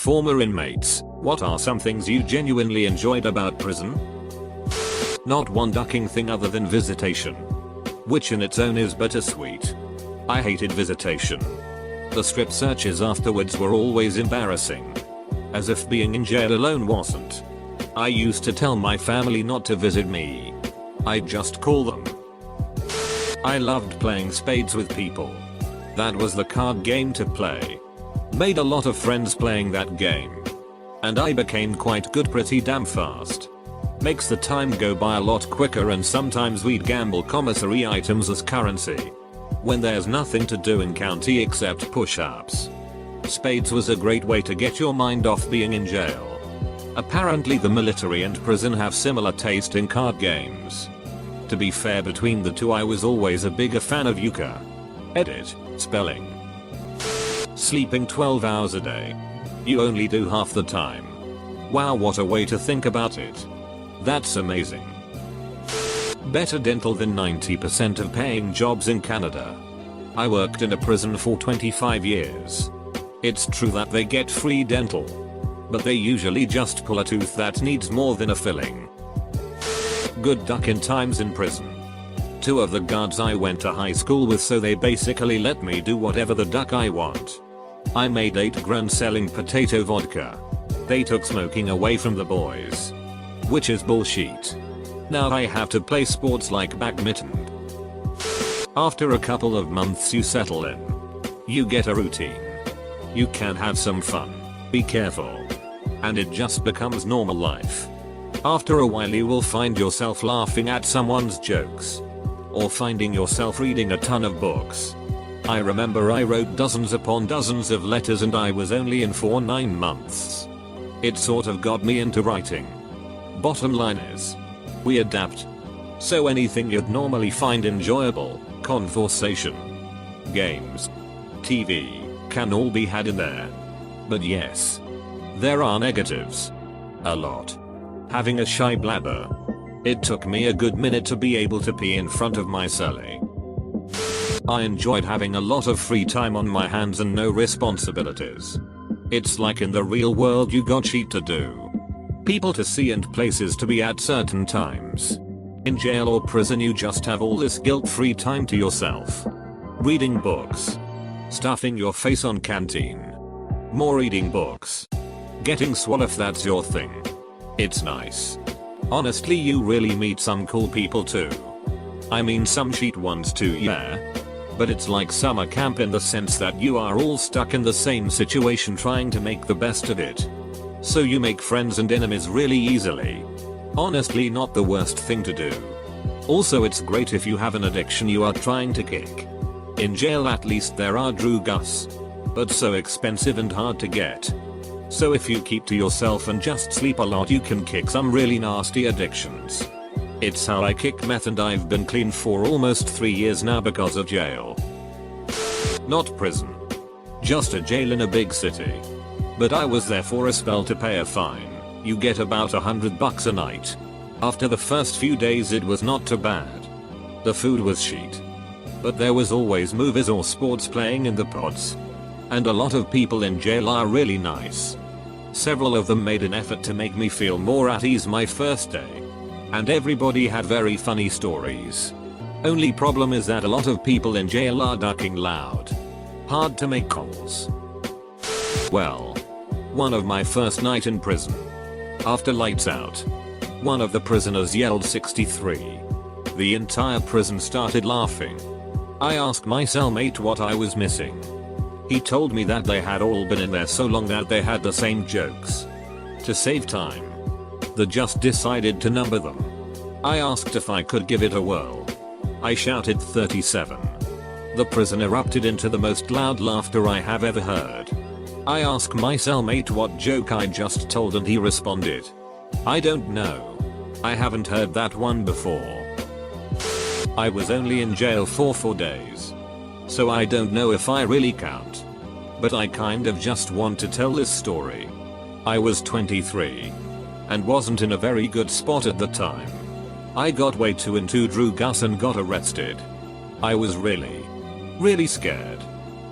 Former inmates, what are some things you genuinely enjoyed about prison? Not one ducking thing other than visitation, which in its own is bittersweet. I hated visitation. The strip searches afterwards were always embarrassing. As if being in jail alone wasn't. I used to tell my family not to visit me. I'd just call them. I loved playing spades with people. That was the card game to play. Made a lot of friends playing that game. And I became quite good pretty damn fast. Makes the time go by a lot quicker, and sometimes we'd gamble commissary items as currency. When there's nothing to do in county except push-ups. Spades was a great way to get your mind off being in jail. Apparently the military and prison have similar taste in card games. To be fair, between the two I was always a bigger fan of euchre. Edit, spelling. Sleeping 12 hours a day. You only do half the time. Wow, what a way to think about it. That's amazing. Better dental than 90% of paying jobs in Canada. I worked in a prison for 25 years. It's true that they get free dental. But they usually just pull a tooth that needs more than a filling. Good duck-in times in prison. Two of the guards I went to high school with, so they basically let me do whatever the duck I want. I made 8 grand selling potato vodka. They took smoking away from the boys. Which is bullshit. Now I have to play sports like badminton. After a couple of months you settle in. You get a routine. You can have some fun. Be careful. And it just becomes normal life. After a while you will find yourself laughing at someone's jokes. Or finding yourself reading a ton of books. I remember I wrote dozens upon dozens of letters and I was only in for 9 months. It sort of got me into writing. Bottom line is, we adapt. So anything you'd normally find enjoyable, conversation, games, TV, can all be had in there. But yes, there are negatives. A lot. Having a shy bladder. It took me a good minute to be able to pee in front of my cellie. I enjoyed having a lot of free time on my hands and no responsibilities. It's like in the real world you got shit to do. People to see and places to be at certain times. In jail or prison you just have all this guilt-free time to yourself. Reading books. Stuffing your face on canteen. More reading books. Getting swole if that's your thing. It's nice. Honestly, you really meet some cool people too. I mean some shit ones too, yeah. But it's like summer camp in the sense that you are all stuck in the same situation trying to make the best of it. So you make friends and enemies really easily. Honestly, not the worst thing to do. Also, it's great if you have an addiction you are trying to kick. In jail at least there are drugs. But so expensive and hard to get. So if you keep to yourself and just sleep a lot you can kick some really nasty addictions. It's how I kick meth and I've been clean for almost 3 years now because of jail. Not prison. Just a jail in a big city. But I was there for a spell to pay a fine. You get about $100 a night. After the first few days it was not too bad. The food was shit. But there was always movies or sports playing in the pods. And a lot of people in jail are really nice. Several of them made an effort to make me feel more at ease my first day. And everybody had very funny stories. Only problem is that a lot of people in jail are ducking loud. Hard to make calls. Well, one of my first night in prison. After lights out, one of the prisoners yelled 63. The entire prison started laughing. I asked my cellmate what I was missing. He told me that they had all been in there so long that they had the same jokes. To save time, they just decided to number them. I asked if I could give it a whirl. I shouted 37. The prison erupted into the most loud laughter I have ever heard. I asked my cellmate what joke I just told and he responded, "I don't know. I haven't heard that one before." I was only in jail for 4 days. So I don't know if I really count. But I kind of just want to tell this story. I was 23. And wasn't in a very good spot at the time. I got way too into drugs and got arrested. I was really scared.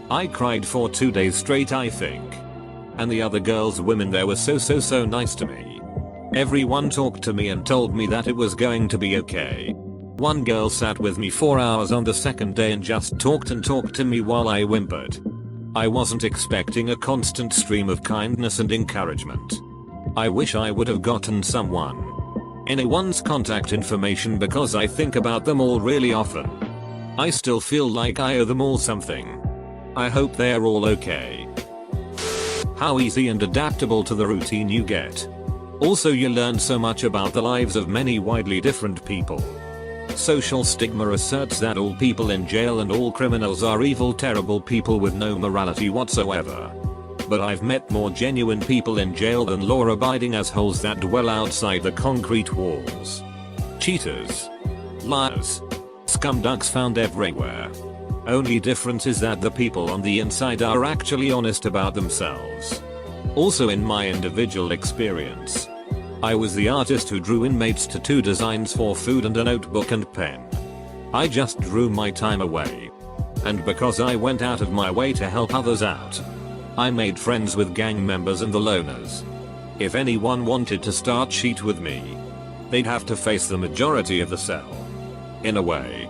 I cried for 2 days straight I think. And the other girls, women there were so nice to me. Everyone talked to me and told me that it was going to be okay. One girl sat with me 4 hours on the second day and just talked to me while I whimpered. I wasn't expecting a constant stream of kindness and encouragement. I wish I would have gotten anyone's contact information because I think about them all really often. I still feel like I owe them all something. I hope they're all okay. How easy and adaptable to the routine you get. Also, you learn so much about the lives of many widely different people. Social stigma asserts that all people in jail and all criminals are evil, terrible people with no morality whatsoever. But I've met more genuine people in jail than law-abiding assholes that dwell outside the concrete walls. Cheaters. Liars. Scumducks found everywhere. Only difference is that the people on the inside are actually honest about themselves. Also, in my individual experience, I was the artist who drew Inmates tattoo designs for food and a notebook and pen. I just drew my time away. And because I went out of my way to help others out, I made friends with gang members and the loners. If anyone wanted to start sheet with me, they'd have to face the majority of the cell. In a way,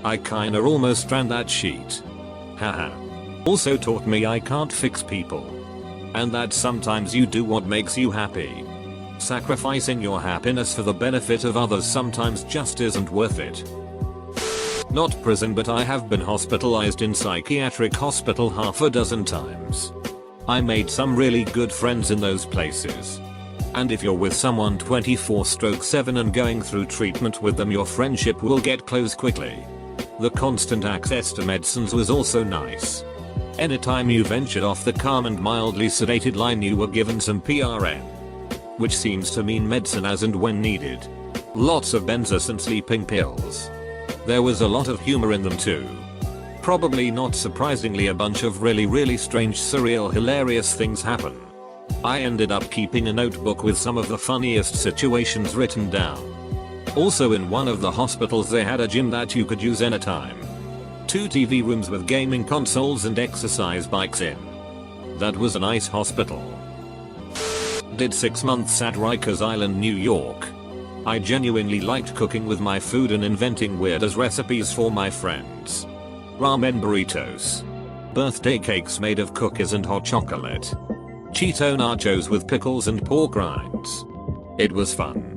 I kinda almost ran that sheet. Haha. Also taught me I can't fix people. And that sometimes you do what makes you happy. Sacrificing your happiness for the benefit of others sometimes just isn't worth it. Not prison, but I have been hospitalized in psychiatric hospital half a dozen times. I made some really good friends in those places. And if you're with someone 24/7 and going through treatment with them, your friendship will get close quickly. The constant access to medicines was also nice. Anytime you ventured off the calm and mildly sedated line, you were given some PRN. Which seems to mean medicine as and when needed. Lots of Benzos and sleeping pills. There was a lot of humor in them too. Probably not surprisingly, a bunch of really strange, surreal, hilarious things happen. I ended up keeping a notebook with some of the funniest situations written down. Also, in one of the hospitals they had a gym that you could use anytime. 2 TV rooms with gaming consoles and exercise bikes in. That was a nice hospital. Did 6 months at Rikers Island, New York. I genuinely liked cooking with my food and inventing weird as recipes for my friends. Ramen burritos. Birthday cakes made of cookies and hot chocolate. Cheeto nachos with pickles and pork rinds. It was fun.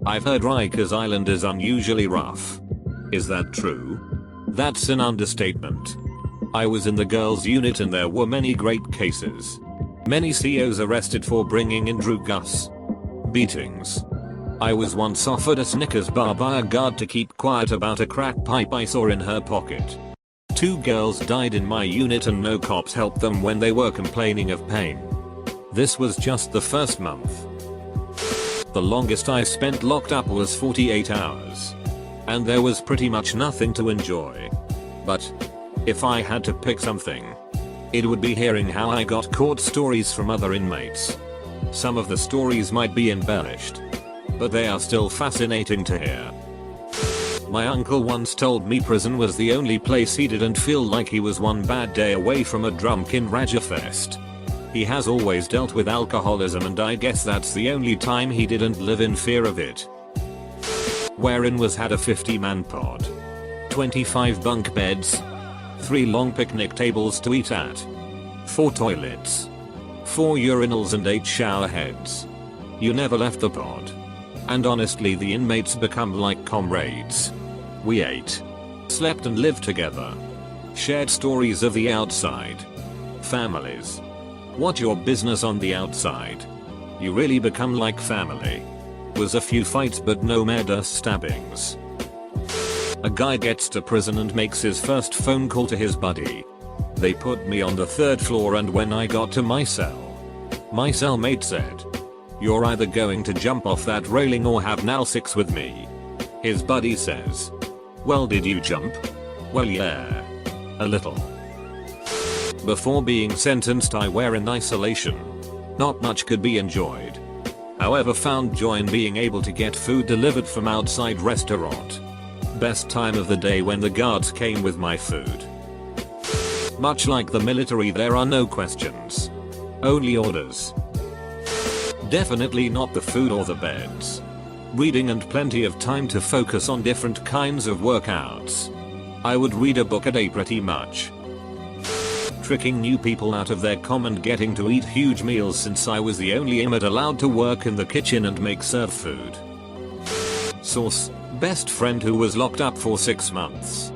I've heard Rikers Island is unusually rough. Is that true? That's an understatement. I was in the girls unit and there were many great cases. Many COs arrested for bringing in drugs. Beatings. I was once offered a Snickers bar by a guard to keep quiet about a crack pipe I saw in her pocket. 2 girls died in my unit and no cops helped them when they were complaining of pain. This was just the first month. The longest I spent locked up was 48 hours. And there was pretty much nothing to enjoy. But if I had to pick something, it would be hearing how I got caught stories from other inmates. Some of the stories might be embellished, but they are still fascinating to hear. My uncle once told me prison was the only place he didn't feel like he was one bad day away from a drunken Rajafest. He has always dealt with alcoholism and I guess that's the only time he didn't live in fear of it. Wherein was had a 50-man pod. 25 bunk beds. 3 long picnic tables to eat at. 4 toilets. 4 urinals and 8 shower heads. You never left the pod. And honestly, the inmates become like comrades. We ate, slept and lived together. Shared stories of the outside. Families. What your business on the outside? You really become like family. Was a few fights but no murder stabbings. A guy gets to prison and makes his first phone call to his buddy. They put me on the 3rd floor and when I got to my cellmate said, "You're either going to jump off that railing or have now 6 with me." His buddy says, "Well, did you jump?" "Well, yeah. A little." Before being sentenced I were in isolation. Not much could be enjoyed. However, found joy in being able to get food delivered from outside restaurant. Best time of the day when the guards came with my food. Much like the military, there are no questions. Only orders. Definitely not the food or the beds. Reading and plenty of time to focus on different kinds of workouts. I would read a book a day pretty much. Tricking new people out of their com and getting to eat huge meals since I was the only inmate allowed to work in the kitchen and serve food. Source: best friend who was locked up for 6 months.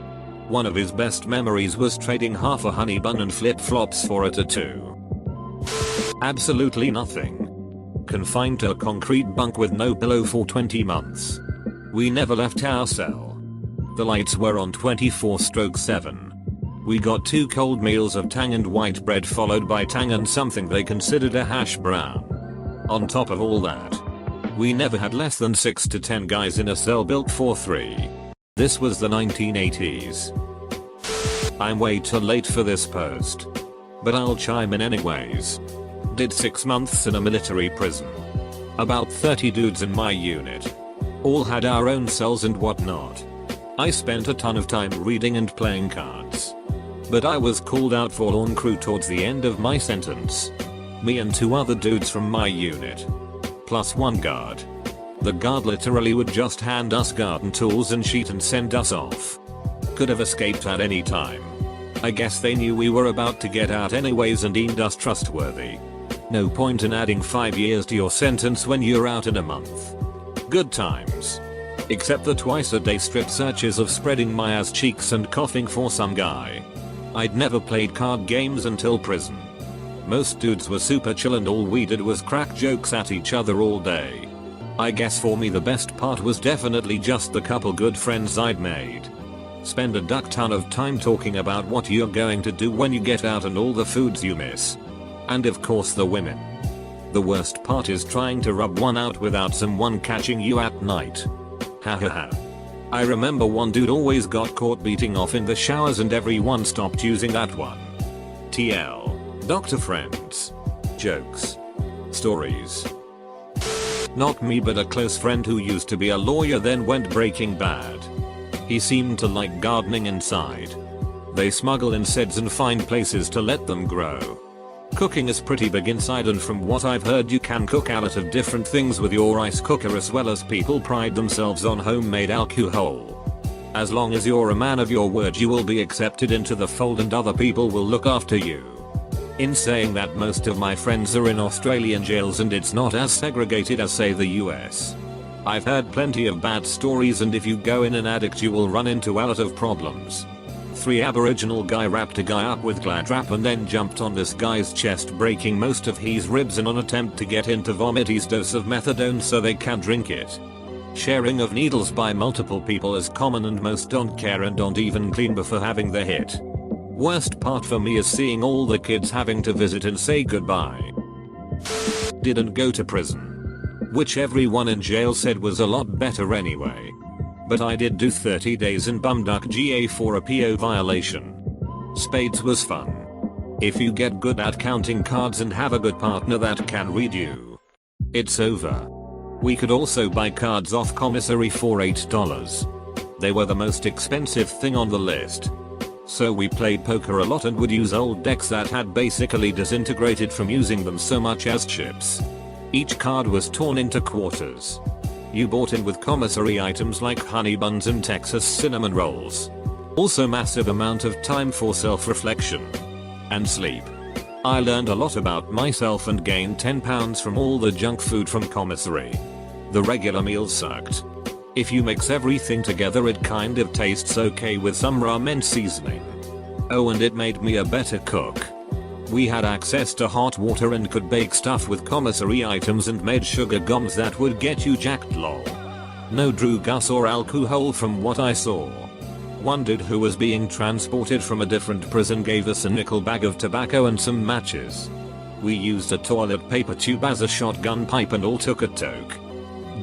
One of his best memories was trading half a honey bun and flip-flops for a tattoo. Absolutely nothing. Confined to a concrete bunk with no pillow for 20 months. We never left our cell. The lights were on 24/7. We got 2 cold meals of tang and white bread followed by tang and something they considered a hash brown. On top of all that, we never had less than 6 to 10 guys in a cell built for 3. This was the 1980s. I'm way too late for this post, but I'll chime in anyways. Did 6 months in a military prison. About 30 dudes in my unit. All had our own cells and whatnot. I spent a ton of time reading and playing cards. But I was called out for lawn crew towards the end of my sentence. Me and 2 other dudes from my unit. Plus 1 guard. The guard literally would just hand us garden tools and sheet and send us off. Could have escaped at any time. I guess they knew we were about to get out anyways and deemed us trustworthy. No point in adding 5 years to your sentence when you're out in a month. Good times. Except the twice a day strip searches of spreading my ass cheeks and coughing for some guy. I'd never played card games until prison. Most dudes were super chill and all we did was crack jokes at each other all day. I guess for me the best part was definitely just the couple good friends I'd made. Spend a duck ton of time talking about what you're going to do when you get out and all the foods you miss. And of course the women. The worst part is trying to rub one out without someone catching you at night. Hahaha. I remember one dude always got caught beating off in the showers and everyone stopped using that one. TL. Doctor friends. Jokes. Stories. Not me but a close friend who used to be a lawyer then went Breaking Bad. He seemed to like gardening inside. They smuggle insects and find places to let them grow. Cooking is pretty big inside and from what I've heard you can cook a lot of different things with your rice cooker as well as people pride themselves on homemade alcohol. As long as you're a man of your word you will be accepted into the fold and other people will look after you. In saying that most of my friends are in Australian jails and it's not as segregated as say the US. I've heard plenty of bad stories and if you go in an addict you will run into a lot of problems. 3 Aboriginal guy wrapped a guy up with glad wrap and then jumped on this guy's chest breaking most of his ribs in an attempt to get him to vomit his dose of methadone so they can drink it. Sharing of needles by multiple people is common and most don't care and don't even clean before having the hit. Worst part for me is seeing all the kids having to visit and say goodbye. Didn't go to prison. Which everyone in jail said was a lot better anyway. But I did do 30 days in Bumduck GA for a PO violation. Spades was fun. If you get good at counting cards and have a good partner that can read you. It's over. We could also buy cards off commissary for $8. They were the most expensive thing on the list. So we played poker a lot and would use old decks that had basically disintegrated from using them so much as chips. Each card was torn into quarters. You bought in with commissary items like honey buns and Texas cinnamon rolls. Also massive amount of time for self-reflection. And sleep. I learned a lot about myself and gained 10 pounds from all the junk food from commissary. The regular meals sucked. If you mix everything together it kind of tastes okay with some ramen seasoning. Oh and it made me a better cook. We had access to hot water and could bake stuff with commissary items and made sugar gums that would get you jacked lol. No drew gus or alcohol from what I saw. One dude who was being transported from a different prison gave us a nickel bag of tobacco and some matches. We used a toilet paper tube as a shotgun pipe and all took a toke.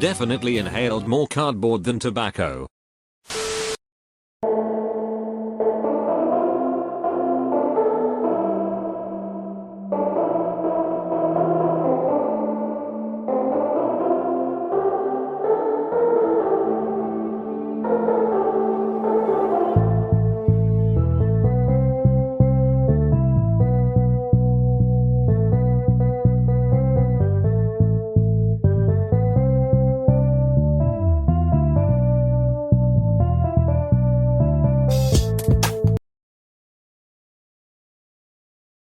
Definitely inhaled more cardboard than tobacco.